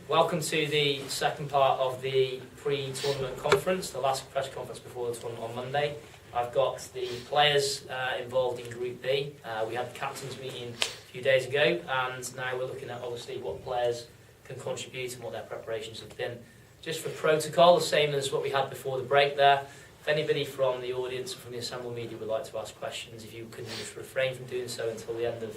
Welcome to the second part of the pre-tournament conference, the last press conference before the tournament on Monday. I've got the players involved in Group B. We had the captains meeting a few days ago, and now we're looking at obviously what players can contribute and what their preparations have been. Just for protocol, the same as what we had before the break there. If anybody from the audience, from the assembled media would like to ask questions, if you can just refrain from doing so until the end of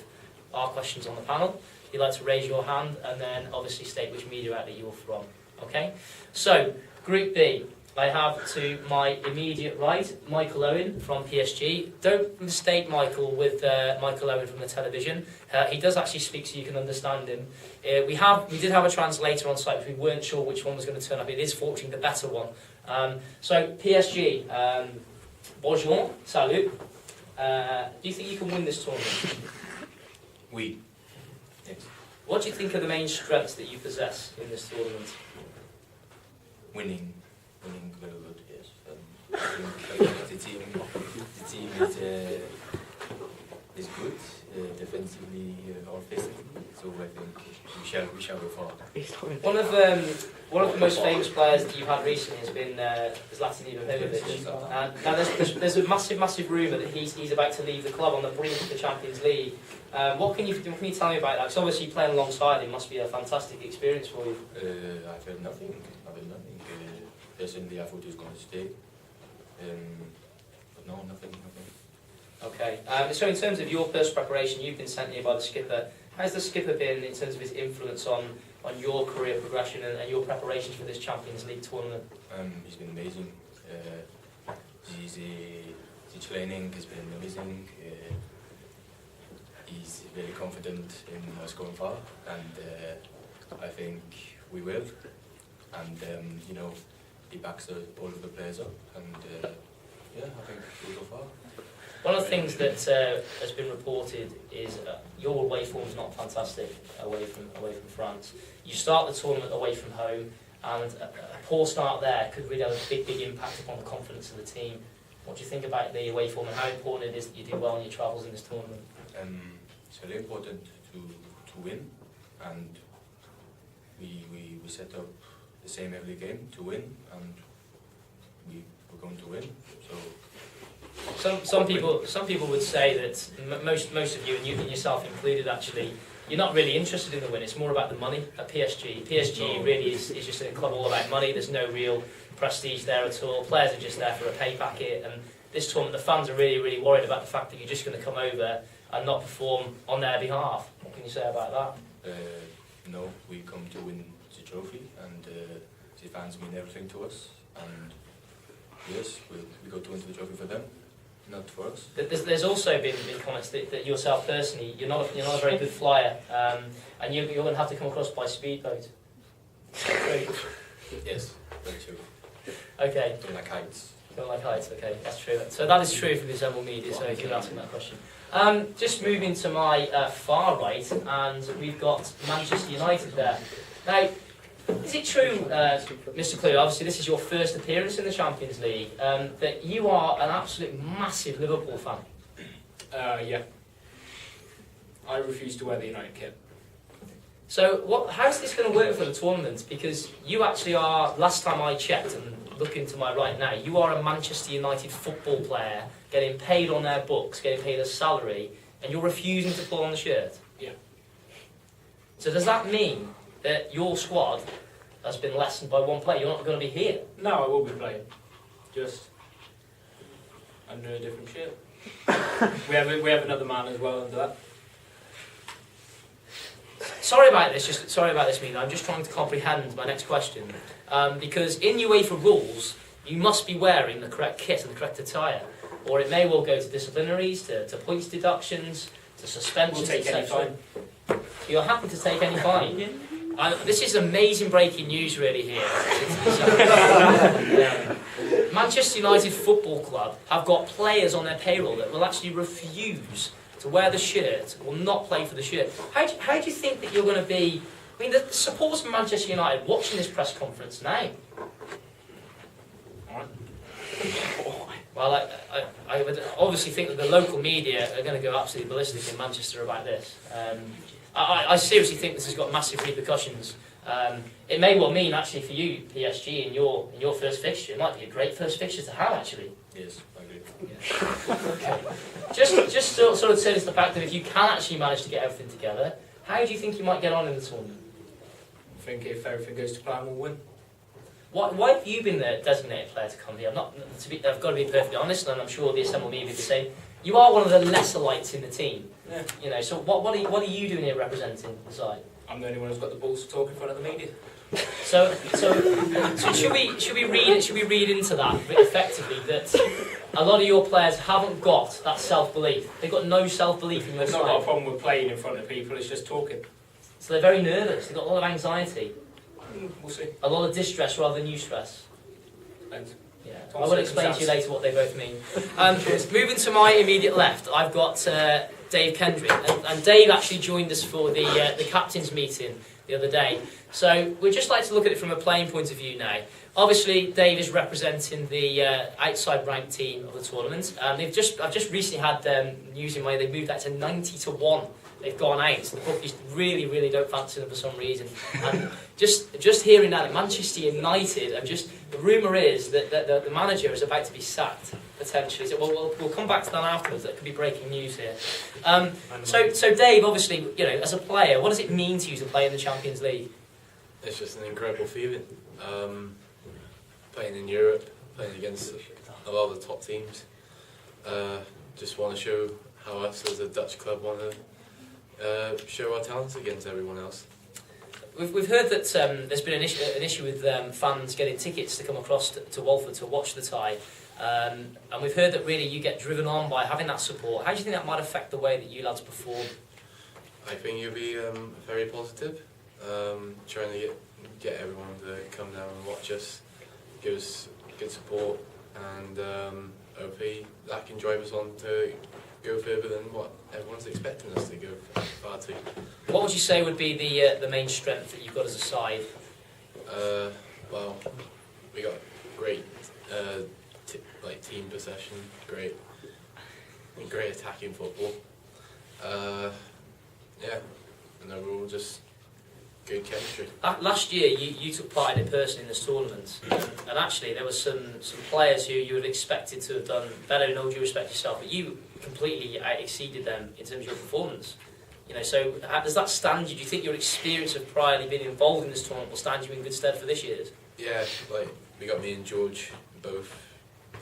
our questions on the panel. If you'd like to raise your hand and then obviously state which media outlet you're from. Okay? So, Group B. I have to my immediate right, Michael Owen from PSG. Don't mistake Michael with Michael Owen from the television. He does actually speak so you can understand him. We did have a translator on site, but we weren't sure which one was going to turn up. It is fortunately the better one. So PSG, bonjour, salut. Do you think you can win this tournament? Oui. Yes. What do you think are the main strengths that you possess in this tournament? Winning very good, yes. I think the team is good, defensively or offensively, so I think we shall go far. One of the most famous players that you've had recently has been Zlatan Ibrahimovic. Now there's a massive rumour that he's about to leave the club on the brink of the Champions League. What can you tell me about that? Because obviously playing alongside him must be a fantastic experience for you. I've heard nothing. Personally, I thought he was going to stay, but no, nothing. Okay. So in terms of your first preparation, you've been sent here by the skipper. How's the skipper been in terms of his influence on your career progression and your preparations for this Champions League tournament? He's been amazing. His training has been amazing. He's very confident in us going far, and I think we will. And he backs all of the players up, and I think we'll go far. One of the things that has been reported is your away form's not fantastic away from France. You start the tournament away from home, and a poor start there could really have a big impact upon the confidence of the team. What do you think about the away form and how important it is that you do well in your travels in this tournament? It's very important to win, and we set up the same every game to win, and we're going to win. So some people would say that most of you, and you yourself included, actually, you're not really interested in the win. It's more about the money at PSG. PSG really is just a club all about money. There's no real prestige there at all. Players are just there for a pay packet, and this tournament, the fans are really worried about the fact that you're just going to come over and not perform on their behalf. What can you say about that? No, we come to win the trophy, and the fans mean everything to us. And yes, we go to win the trophy for them, not for us. There's also been comments that yourself personally, you're not a very good flyer, and you're going to have to come across by speedboat. Yes, very true. Okay. Don't like heights. Don't like heights. Okay, that's true. So that is true for the assembled media. So if you're asking that question. Just moving to my far right, and we've got Manchester United there. Now, is it true, Mr. Clue, obviously this is your first appearance in the Champions League, that you are an absolute massive Liverpool fan? Yeah. I refuse to wear the United kit. So how's this going to work for the tournament? Because you actually are, last time I checked, and looking to my right now, you are a Manchester United football player, getting paid on their books, getting paid a salary, and you're refusing to put on the shirt? Yeah. So does that mean that your squad has been lessened by one player? You're not going to be here? No, I will be playing. Just under a different shirt. we have another man as well under that. Sorry about this, Mina. I'm just trying to comprehend my next question. Because in UEFA rules, you must be wearing the correct kit and the correct attire, or it may well go to disciplinaries, to points deductions, to suspensions, We'll take any fine. You're happy to take any fine? This is amazing breaking news really here. Manchester United Football Club have got players on their payroll that will actually refuse to wear the shirt, will not play for the shirt. How do you think that you're going to be? I mean, the supporters of Manchester United watching this press conference now. Well, I would obviously think that the local media are going to go absolutely ballistic in Manchester about this. I seriously think this has got massive repercussions It may well mean actually for you, PSG, in your first fixture, it might be a great first fixture to have actually. Yes, I agree. Yeah. Okay. Just sort of turn to the fact that if you can actually manage to get everything together, how do you think you might get on in the tournament? I think if everything goes to plan, we'll win. Why have you been the designated player to come here? I've got to be perfectly honest, and I'm sure the Assemble me will be the same. You are one of the lesser lights in the team. Yeah. You know, so what are you doing here representing the side? I'm the only one who's got the balls to talk in front of the media. So should we read into that effectively that a lot of your players haven't got that self-belief? They've got no self-belief in your There's not got a side. problem with playing in front of people, it's just talking. So they're very nervous. They've got a lot of anxiety, We'll see. a lot of distress rather than eustress. Thanks. Yeah, I will explain to you later what they both mean. Moving to my immediate left, I've got Dave Kendrick, and Dave actually joined us for the captain's meeting the other day. So we'd just like to look at it from a playing point of view now. Obviously, Dave is representing the outside ranked team of the tournament. I've just recently had news in my they moved that to 90-1. They've gone out. So the bookies really don't fancy them for some reason. And just hearing that Manchester United, the rumour is that the manager is about to be sacked potentially. So we'll come back to that afterwards. That could be breaking news here. So Dave, obviously, you know, as a player, what does it mean to you to play in the Champions League? It's just an incredible feeling. Playing in Europe, playing against a lot of the top teams. Just want to show how us as a Dutch club want to show our talents against everyone else. We've heard that there's been an issue with fans getting tickets to come across to Walford to watch the tie. And we've heard that really you get driven on by having that support. How do you think that might affect the way that you lads perform? I think you'll be very positive. Trying to get everyone to come down and watch us, give us good support, and hopefully that can drive us on to go further than what everyone's expecting us to go far to. What would you say would be the main strength that you've got as a side? Well, we got great team possession, great attacking football. Yeah, and overall just good chemistry. Last year you took part in it personally in this tournament, and actually there were some players who you would have expected to have done better, in all due respect yourself, but you completely exceeded them in terms of your performance. You know, so does that stand you? Do you think your experience of priorly being involved in this tournament will stand you in good stead for this year's? Yeah, we got me and George, both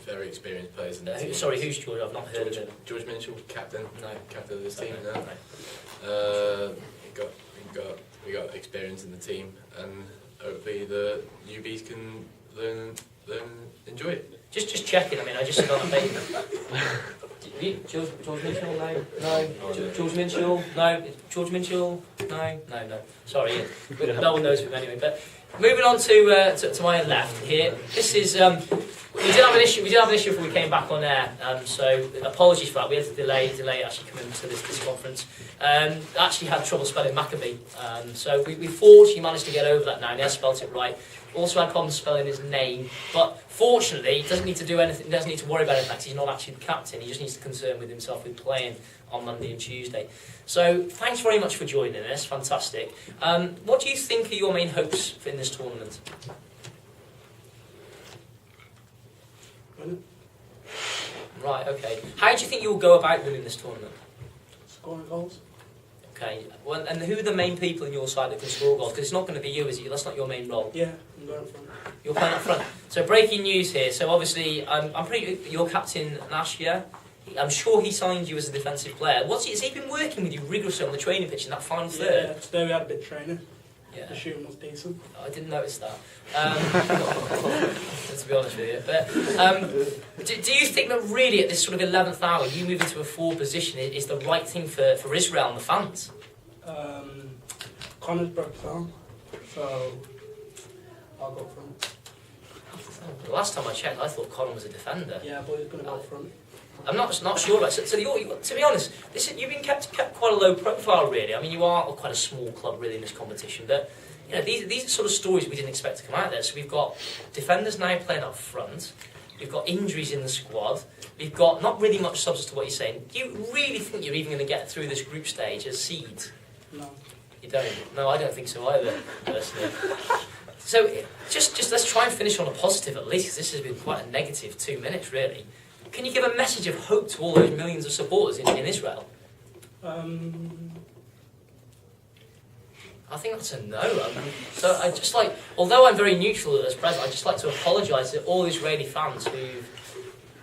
very experienced players in the team. Sorry, who's George? I've not heard of him. George Mitchell, captain. No. Captain of this team Okay. now. We got experience in the team, and hopefully the newbies can learn, enjoy it. Just checking. I mean, I just got a mate. George Mitchell? No. George Mitchell? No. George Mitchell? No. Sorry, Ian. No one knows him anyway. But moving on to my left here. This is we did have an issue. We did have an issue before we came back on air. So apologies for that. We had to delay actually coming to this conference. Actually had trouble spelling Maccabee. So we fortunately managed to get over that now. And he has spelt it right. Also had problems spelling his name, but fortunately he doesn't need to do anything. He doesn't need to worry about anything. He's not actually the captain. He just needs to concern with himself with playing on Monday and Tuesday. So thanks very much for joining us. Fantastic. What do you think are your main hopes in this tournament? Right. Okay. How do you think you will go about winning this tournament? Scoring goals. Okay. Well, and who are the main people in your side that can score goals? Because it's not going to be you, is it? That's not your main role. Yeah, I'm going up front. You're playing up front. So breaking news here. So obviously, I'm pretty. Your captain last year. I'm sure he signed you as a defensive player. Has he been working with you rigorously on the training pitch in that final third? Yeah, today we had a bit of training. Yeah. The shooting was decent. I didn't notice that. To be honest with you, but do you think that really at this sort of 11th hour, you move into a forward position is the right thing for Israel and the fans? Connor's broke his arm, so I'll go up front. The last time I checked, I thought Connor was a defender. Yeah, but he's going to go up front. I'm not sure about it. So to be honest, you've been kept quite a low profile, really. I mean, you are quite a small club, really, in this competition. But you know, these are sort of stories we didn't expect to come out there. So we've got defenders now playing up front. We've got injuries in the squad. We've got not really much substance to what you're saying. Do you really think you're even going to get through this group stage as seeds? No. You don't? No, I don't think so either, personally. So, just let's try and finish on a positive at least, because this has been quite a negative 2 minutes, really. Can you give a message of hope to all those millions of supporters in Israel? I think that's a no. So I just like, although I'm very neutral as president, I'd just like to apologise to all Israeli fans who've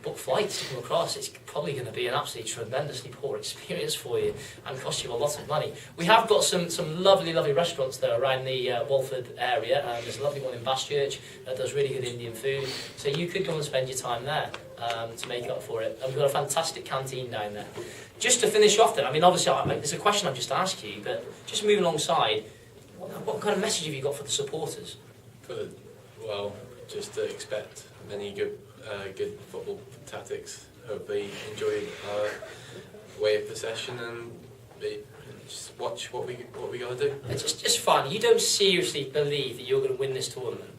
booked flights to come across. It's probably going to be an absolutely tremendously poor experience for you and cost you a lot of money. We have got some lovely restaurants though around the Walford area. There's a lovely one in Baschurch that does really good Indian food. So you could go and spend your time there to make up for it. And we've got a fantastic canteen down there. Just to finish off then, I mean obviously there's a question I've just asked you, but just moving alongside, what kind of message have you got for the supporters? Well, just to expect many good football tactics. Hope they enjoy our way of possession and just watch what we got to do. It's just fun. You don't seriously believe that you're going to win this tournament?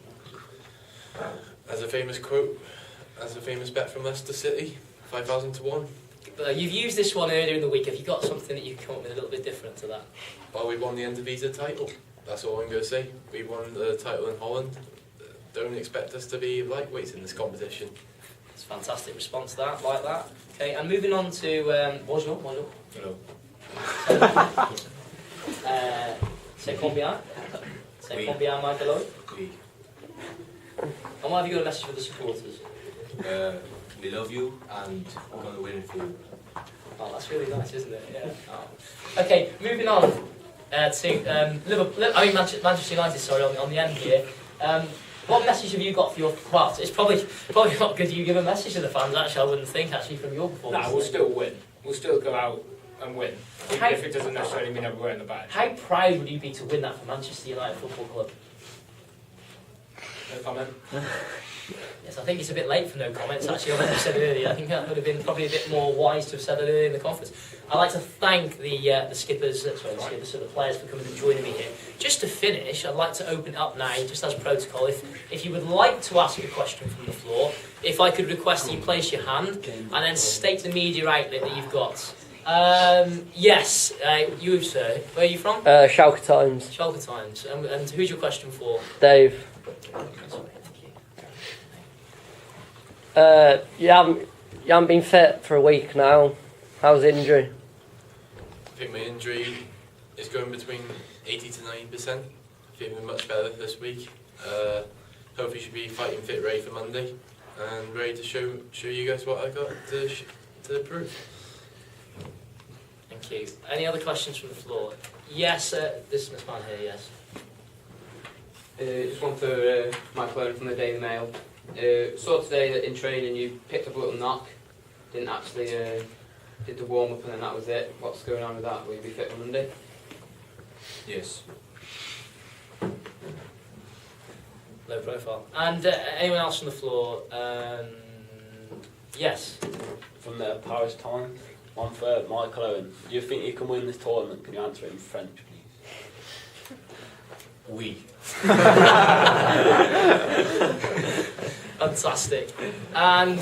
As a famous quote, as a famous bet from Leicester City, 5,000 to 1. You've used this one earlier in the week. Have you got something that you can come up with a little bit different to that? Well, we won the Eredivisie title. That's all I'm going to say. We won the title in Holland. Don't expect us to be lightweights in this competition. It's a fantastic response to that, like that. Okay, and moving on to bonjour. Hello. C'est combien? C'est Oui. combien, Michael? Oui. And what have you got a message for the supporters? We love you and we're going to win for you. Oh, that's really nice, isn't it? Yeah. Oh. Okay, moving on to Liverpool. I mean Manchester United. Sorry, on the end here. What message have you got for your? Well, it's probably not good. You give a message to the fans. Actually, I wouldn't think from your performance. No, we'll still win. We'll still go out and win, even if it doesn't necessarily mean everywhere in the badge. How proud would you be to win that for Manchester United Football Club? No comment. Yes, I think it's a bit late for no comments, actually, on what you said earlier. I think that would have been probably a bit more wise to have said it earlier in the conference. I'd like to thank the skippers, so the players for coming and joining me here. Just to finish, I'd like to open it up now, just as protocol. If you would like to ask a question from the floor, if I could request that you place your hand and then state the media outlet that you've got. Yes, you, sir. Where are you from? Schalke Times. Schalke Times. And who's your question for? Dave. You haven't been fit for a week now. How's the injury? I think my injury is going between 80 to 90%. Feeling much better this week. Hopefully should be fighting fit, ready for Monday, and ready to show you guys what I got to prove. Thank you. Any other questions from the floor? Yes, this man here, yes. Just one for Michael Owen from the Daily Mail. Saw today that in training you picked up a little knock, didn't actually did the warm up and then that was it. What's going on with that? Will you be fit on Monday? Yes. Low profile. And anyone else from the floor? Yes. From the Paris Times, one for Michael Owen. Do you think you can win this tournament? Can you answer it in French, please? Oui. Fantastic. And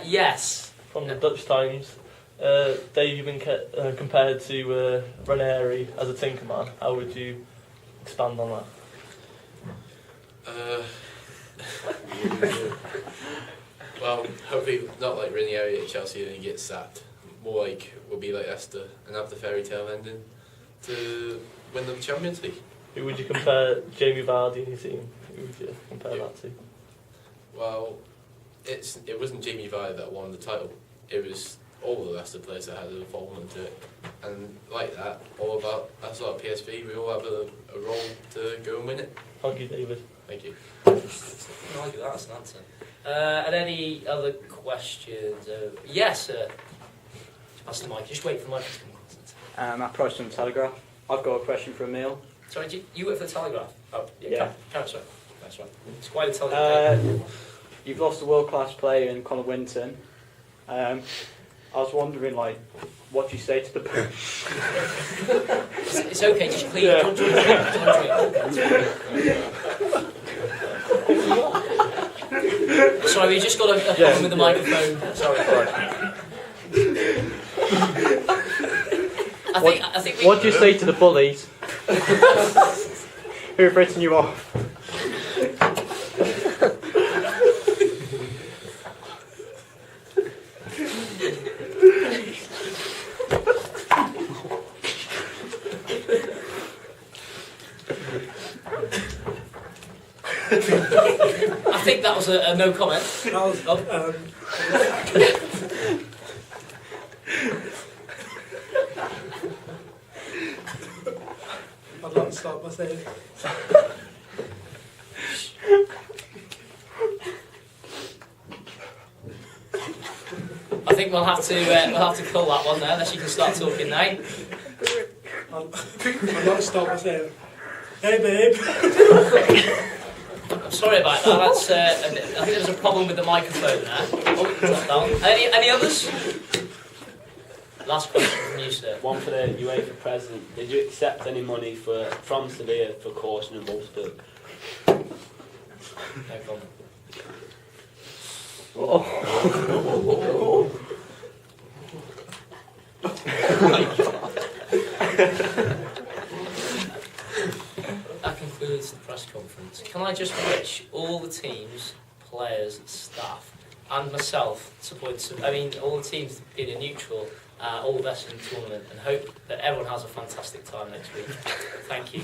yes. From the Dutch Times, Dave, you've been compared to Ranieri as a Tinkerman. How would you expand on that? Well, hopefully not like Ranieri at Chelsea and he gets sacked. More like we'll be like Esther and have the fairy tale ending to win the Champions League. Who would you compare Jamie Vardy in your team? Who would you compare that to? Well, it wasn't Jamie Vardy that won the title. It was all the Leicester players that had involvement to it. And like that, that's like PSV, we all have a role to go and win it. Thank you, David. Thank you. I like that, that's an answer. And any other questions? Yes, sir. Pass the mic. Just wait for the mic to come on. Matt Price from the Telegraph. I've got a question for Emil. Sorry, you work for the Telegraph? Oh, Yeah. Sorry. That's right. It's quite a Telegraph. You've lost a world-class player in Conor Winton. I was wondering, what do you say to the... It's okay, just clean it. Sorry, we just got a problem with the microphone. Sorry. What do you say to the bullies Who've written you off? I think that was a no comment. I'd like to start by saying I think we'll have to call that one there, unless you can start talking now. I'd like to start by saying, hey babe. I'm sorry about that. That's I think there was a problem with the microphone there. Oh, drop down. Any others? Last question from you, sir. One for the UEFA president. Did you accept any money from Sevilla for caution in Wolfsburg? No comment. That concludes the press conference. Can I just wish all the teams, players, staff, and myself, all the teams being a neutral, all the best in the tournament, and hope that everyone has a fantastic time next week. Thank you.